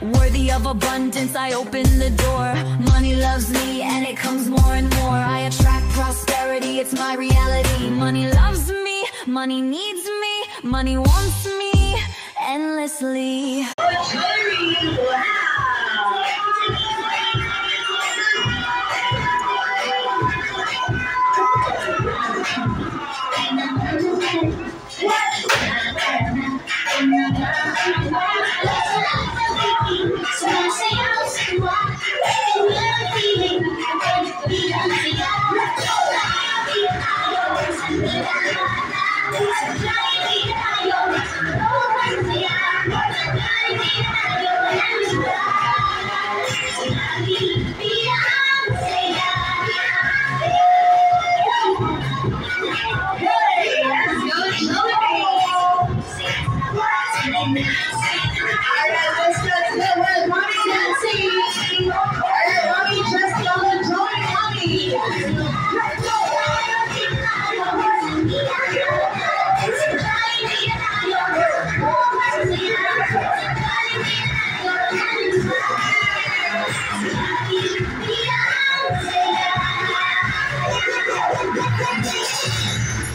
Worthy of abundance, I open the door. Money loves me and it comes more and more. I attract prosperity, it's my reality. Money loves me, money needs me, money wants me endlessly.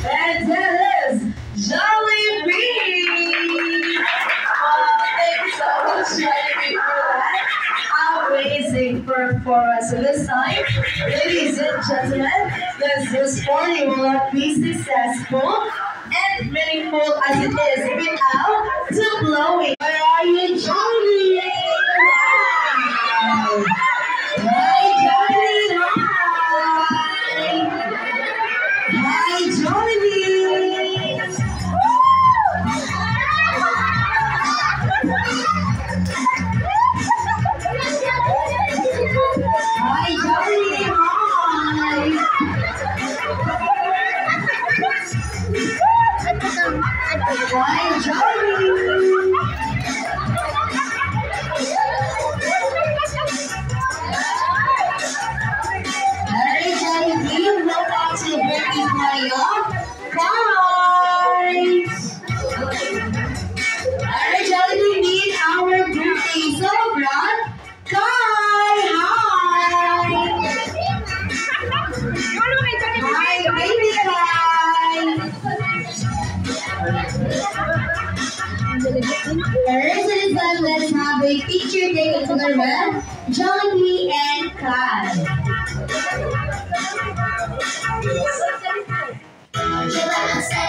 And that is Jollibee! Thank you so much, Jollibee, for that amazing performance. So this time, ladies and gentlemen, this party will not be successful and meaningful as it is without the blowing. Where are you, Jollibee? Wow! Hi, Jollibee! Hi, Jollibee! Hi, Jollibee! Hi, Jollibee! Alright, Jollibee, welcome to the birthday party of guys! Alright, Jollibee, meet our birthday celebrant, Kai! Hi! Hi, baby Kai! Alright, so this time, let's have a picture taken together with Jollibee and Kai. You wanna say